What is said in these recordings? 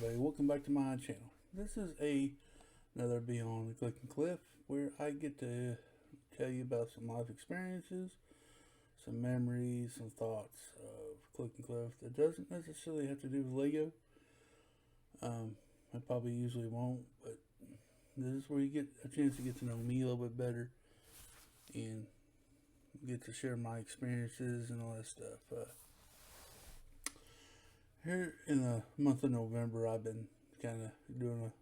everybody, welcome back to my channel. This is another Beyond the Clicking Cliff, where I get to tell you about some life experiences, some memories, some thoughts of Clicking Cliff that doesn't necessarily have to do with Lego. I probably usually won't, but this is where you get a chance to get to know me a little bit better and get to share my experiences and all that stuff. Here in the month of November, I've been kind of doing a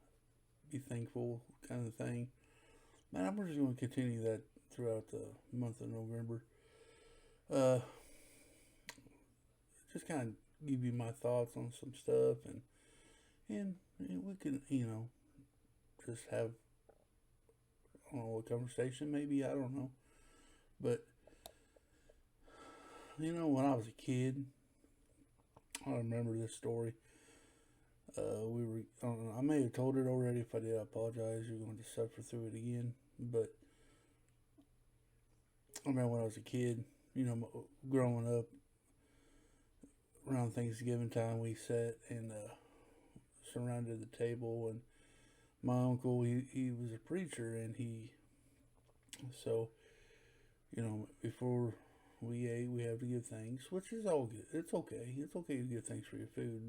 be thankful kind of thing. Man, I'm just going to continue that throughout the month of November. Just kind of give you my thoughts on some stuff, and we can, just have, I don't know, a conversation maybe, I don't know. But, when I was a kid, I remember this story. I don't know, I may have told it already. If I did, I apologize. You're going to suffer through it again. But I remember when I was a kid, growing up, around Thanksgiving time, we sat and surrounded the table, and my uncle, he was a preacher, and so, before we ate, we have to give thanks, which is all good. It's okay. It's okay to give thanks for your food.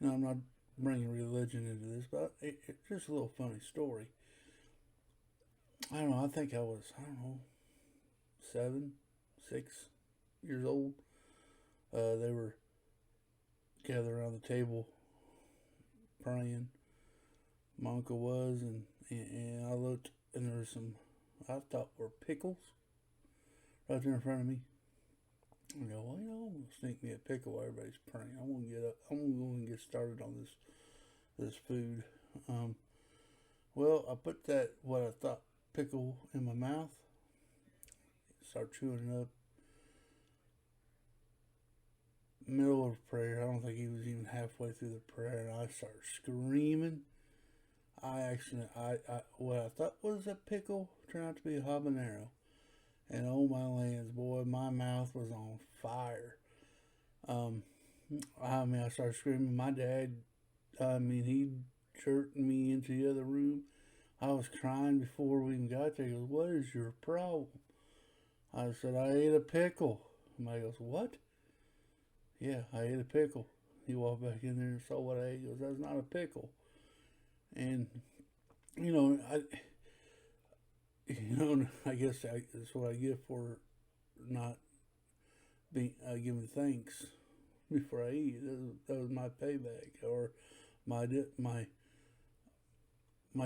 I'm not bringing religion into this, but it's just a little funny story. I don't know. I think I was, 7, 6 years old. They were gathered around the table praying. My uncle was, and I looked, and there were some, I thought were pickles right there in front of me. I go, well, I'm gonna sneak me a pickle while everybody's praying. I'm gonna get up. I'm gonna go and get started on this food. Well, I put that what I thought pickle in my mouth. Start chewing it up. Middle of prayer. I don't think he was even halfway through the prayer, and I started screaming. What I thought was a pickle turned out to be a habanero. And oh my lands, boy, my mouth was on fire. I started screaming. My dad, he jerked me into the other room. I was crying before we even got there. He goes, what is your problem? I said, I ate a pickle. Somebody goes, what? Yeah, I ate a pickle. He walked back in there and saw what I ate. He goes, that's not a pickle. And, I guess that's what I get for not being giving thanks before I eat. That was my payback, or my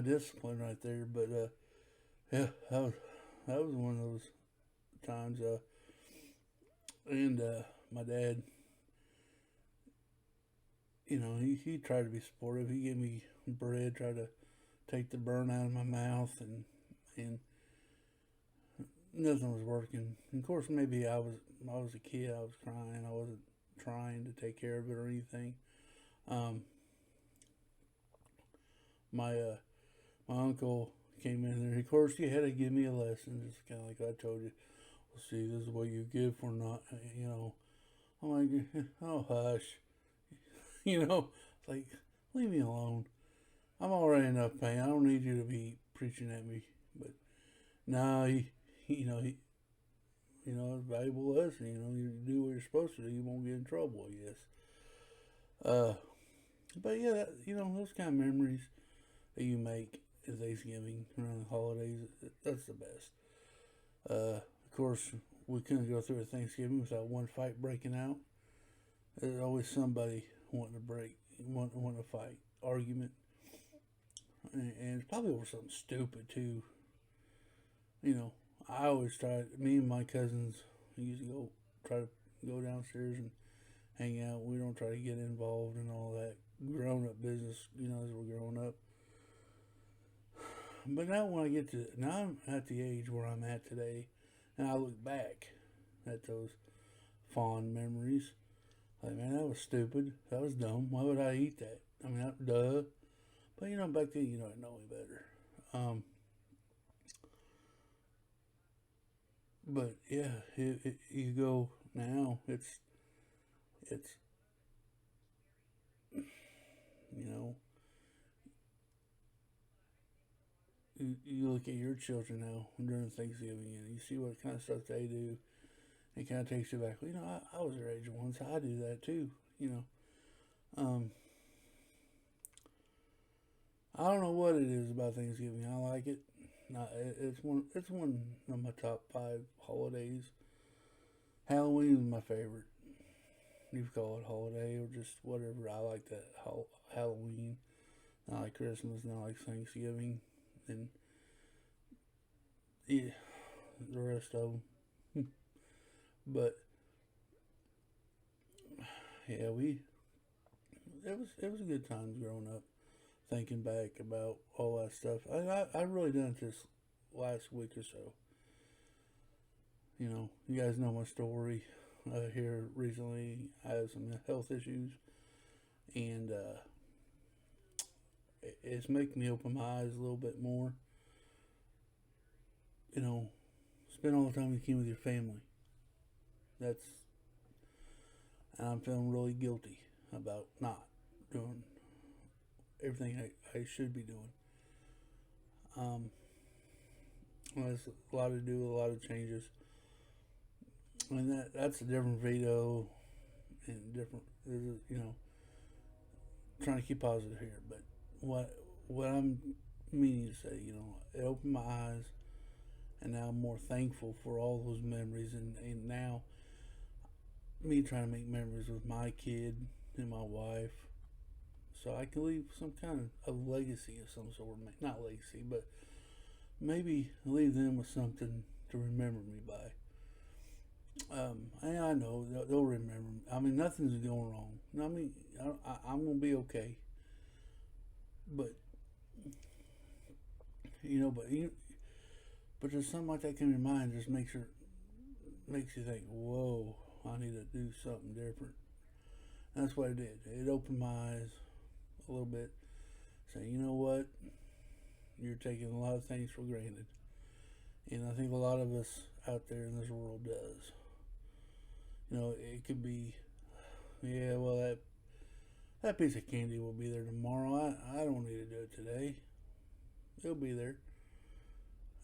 discipline right there. But yeah, that was one of those times. And my dad, he tried to be supportive. He gave me bread, tried to take the burn out of my mouth, and nothing was working. And of course, maybe I was a kid. I was crying. I wasn't trying to take care of it or anything. My uncle came in there. Of course, he had to give me a lesson, just kind of like I told you. Well, see, this is what you give for not, I'm like, oh hush, like, leave me alone. I'm already enough pain. I don't need you to be preaching at me. But no, it's a valuable lesson. You do what you're supposed to do. You won't get in trouble, I guess. But yeah, those kind of memories that you make at Thanksgiving around the holidays, that's the best. Of course, we couldn't go through a Thanksgiving without one fight breaking out. There's always somebody wanting to fight, argument. And it's probably over something stupid too. I always me and my cousins used to try to go downstairs and hang out. We don't try to get involved in all that grown up business, as we're growing up. But now I'm at the age where I'm at today, and I look back at those fond memories. Like, man, that was stupid. That was dumb. Why would I eat that? I mean, duh. But back then, I know me better. But yeah, you go now. It's You know, you look at your children now during Thanksgiving and you see what kind of stuff they do. It kind of takes you back. You know, I was their age once. I do that too. You know, um, I don't know what it is about Thanksgiving. I like it. It's one. It's one of my top five holidays. Halloween is my favorite. You call it holiday or just whatever. I like that Halloween. I like Christmas and I like Thanksgiving and yeah, the rest of them. But yeah, it was a good time growing up. Thinking back about all that stuff, I really done it this last week or so. You know, you guys know my story. Here recently, I had some health issues, and it's making me open my eyes a little bit more. You know, spend all the time you can with your family. That's and I'm feeling really guilty about not doing everything I should be doing. Um, well, it's a lot to do, a lot of changes, and that's a different video and different. You know, trying to keep positive here, but what I'm meaning to say, you know, it opened my eyes, and now I'm more thankful for all those memories, and now me trying to make memories with my kid and my wife, so I can leave some kind of legacy of some sort. Not legacy, but maybe leave them with something to remember me by. And I know they'll remember me. I mean, nothing's going wrong. I mean, I'm gonna be okay. But you know, but there's something like that in your mind just makes you think, whoa, I need to do something different. And that's what it did. It opened my eyes a little bit, saying, you know what, you're taking a lot of things for granted, and I think a lot of us out there in this world does. You know, it could be, yeah, well that piece of candy will be there tomorrow. I don't need to do it today. It'll be there.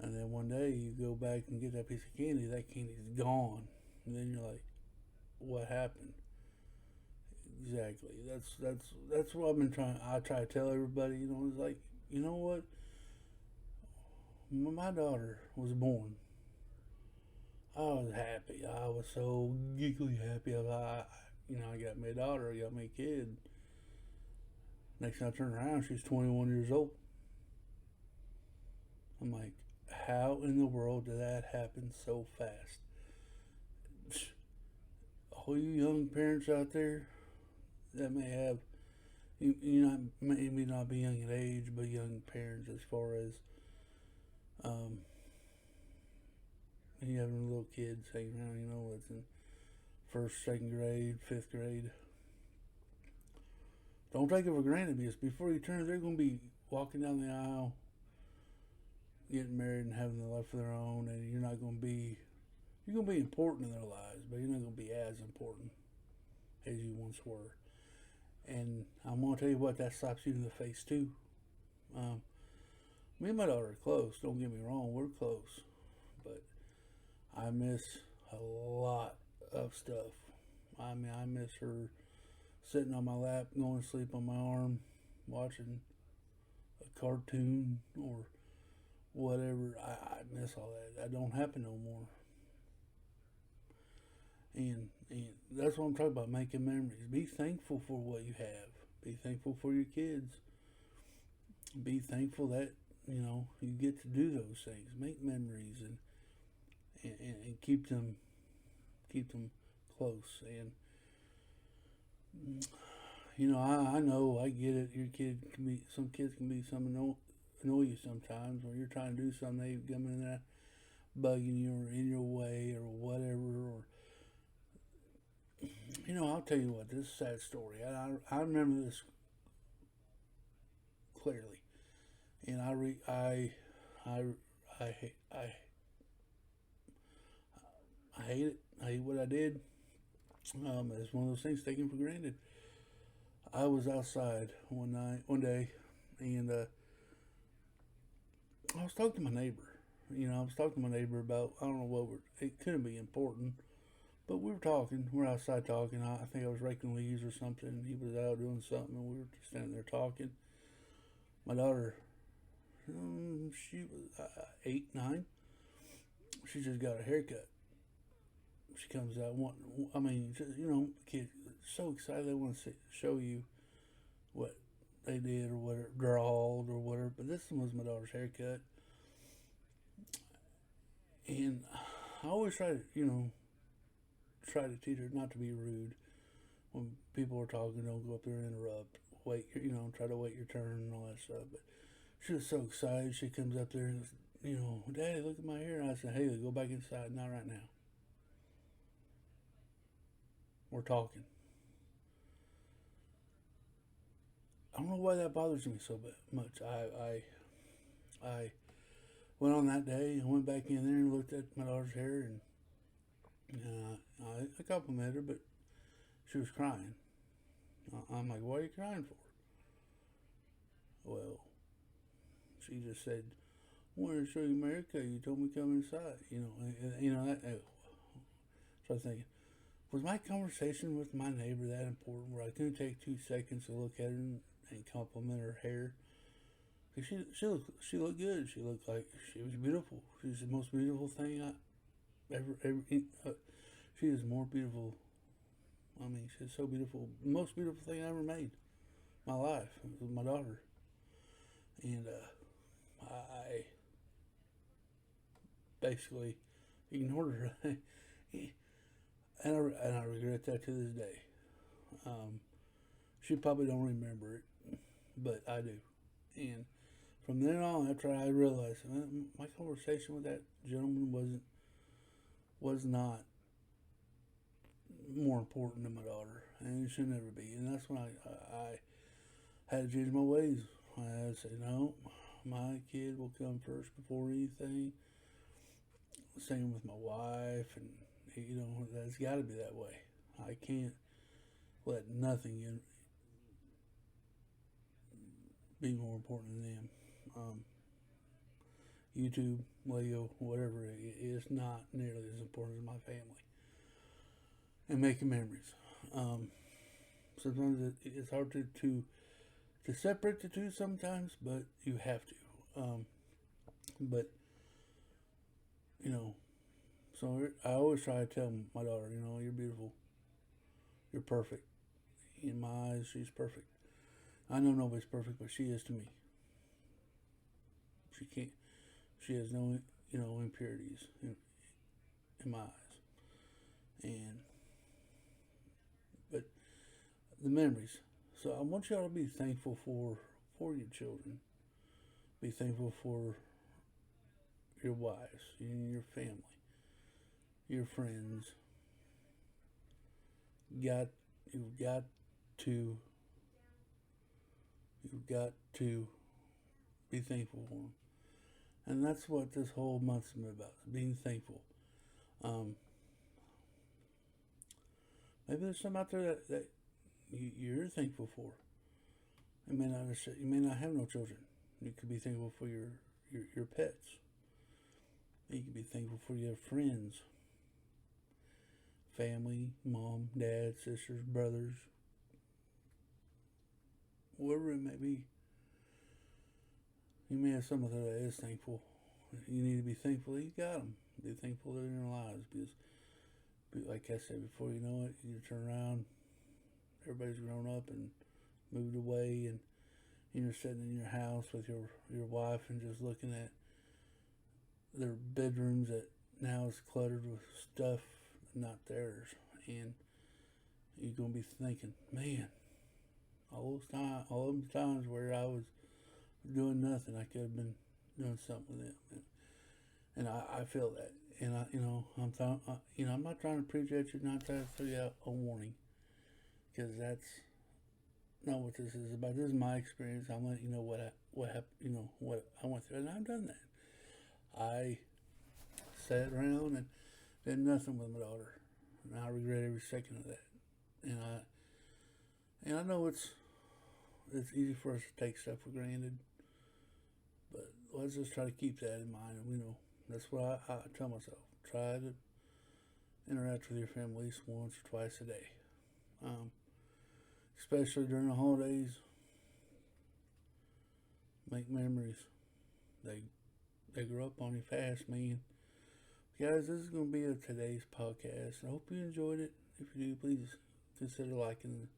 And then one day you go back and get that piece of candy, that candy's gone. And then you're like, what happened? Exactly. That's what I've been trying. I try to tell everybody. You know, it's like, you know what? When my daughter was born, I was happy. I was so geekily happy. I got my daughter. I got my kid. Next time I turned around, she's 21 years old. I'm like, how in the world did that happen so fast? All you young parents out there that may have you not maybe not be young in age, but young parents as far as um, you having little kids hanging around, you know, it's in first, second grade, fifth grade. Don't take it for granted because before you turn, they're going to be walking down the aisle, getting married and having a life of their own, and you're going to be important in their lives, but you're not going to be as important as you once were. And I'm going to tell you what, that slaps you in the face too. Um, Me and my daughter are close. Don't get me wrong, we're close, but I miss a lot of stuff. I mean, I miss her sitting on my lap, going to sleep on my arm, watching a cartoon or whatever. I miss all that. That don't happen no more. And that's what I'm talking about, making memories. Be thankful for what you have. Be thankful for your kids. Be thankful that, you know, you get to do those things. Make memories and keep them close. And you know, I know, I get it. Some kids can be annoy you sometimes when you're trying to do something. They come in there bugging you or in your way or whatever. Or you know, I'll tell you what. This is a sad story. I remember this clearly, and I I hate it. I hate what I did. It's one of those things taken for granted. I was outside one day, and I was talking to my neighbor. I was talking to my neighbor about, I don't know what it couldn't be important, but we were talking. We're outside talking. I think I was raking leaves or something. He was out doing something, and we were just standing there talking. My daughter, she was 8, 9. She just got a haircut. She comes out wanting, I mean, just, kids so excited they want to show you what they did or whatever, drawed or whatever. But this one was my daughter's haircut, and I always try to teach her not to be rude when people are talking. Don't go up there and interrupt. Wait, try to wait your turn and all that stuff. But she was so excited. She comes up there and Daddy, look at my hair. And I said, hey, go back inside. Not right now. We're talking. I don't know why that bothers me so much. I went on that day. I went back in there and looked at my daughter's hair, and I complimented her, but she was crying. I'm like, what are you crying for? Well, she just said, I wanted to show you my haircut. You told me to come inside. That. So I was thinking, was my conversation with my neighbor that important where I couldn't take 2 seconds to look at her and compliment her hair? Because she looked good. She looked like she was beautiful. She's the most beautiful thing I ever she is more beautiful. I mean, she's so beautiful. The most beautiful thing I ever made. My life. It was my daughter. And I basically ignored her. And I regret that to this day. She probably don't remember it, but I do. And from then on, after I realized my conversation with that gentleman was not more important than my daughter, and it should never be. And that's when I had to change my ways. I had to say, no, my kid will come first before anything. Same with my wife, and that's got to be that way. I can't let nothing be more important than them. YouTube, Lego, whatever it is, not nearly as important as my family. And making memories. Sometimes it's hard to separate the two sometimes, but you have to. But so I always try to tell my daughter, you're beautiful, you're perfect. In my eyes, she's perfect. I know nobody's perfect, but she is to me. She can't. She has no, impurities in my eyes. And but the memories. So I want y'all to be thankful for your children. Be thankful for your wives, your family, your friends. You've got to be thankful for them. And that's what this whole month's been about, being thankful. Um, Maybe there's some out there that you're thankful for. You may not have no children. You could be thankful for your pets. You could be thankful for your friends, family, mom, dad, sisters, brothers, whoever it may be. You may have someone that is thankful. You need to be thankful that you got them. Be thankful they're in your lives because, like I said before, you know it, you turn around, everybody's grown up and moved away, and you're sitting in your house with your wife and just looking at their bedrooms that now is cluttered with stuff not theirs, and you're gonna be thinking, man, all those times where I was doing nothing, I could have been doing something with them, and I feel that, and I'm not trying to preach at you, not trying to throw you out a warning, because that's not what this is about. This is my experience. I'm letting you know what happened, what I went through, and I've done that. I sat around and did nothing with my daughter, and I regret every second of that. And I know it's easy for us to take stuff for granted. But let's just try to keep that in mind. That's what I tell myself. Try to interact with your family at least once or twice a day. Especially during the holidays. Make memories. They grow up on you fast, man. Guys, this is going to be today's podcast. I hope you enjoyed it. If you do, please consider liking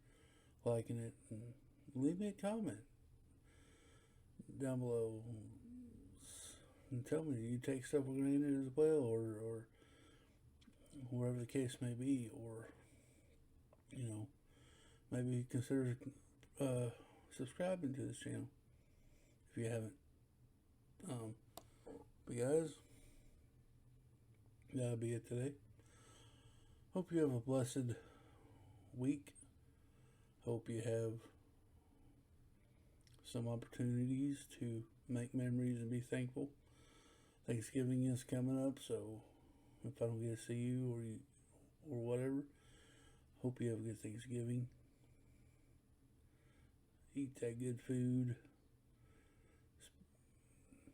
it and leave me a comment down below and tell me, do you take stuff for granted as well, or whatever the case may be, or maybe consider subscribing to this channel if you haven't. But guys, that'll be it today. Hope you have a blessed week. Hope you have some opportunities to make memories and be thankful. Thanksgiving is coming up, so if I don't get to see you or whatever, hope you have a good Thanksgiving. Eat that good food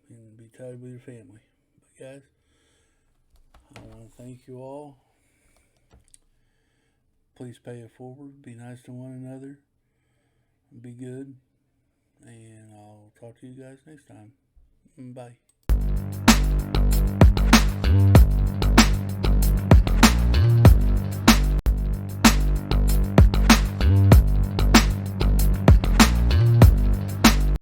and be tired with your family. But guys, I want to thank you all. Please pay it forward. Be nice to one another. Be good. And I'll talk to you guys next time. Bye.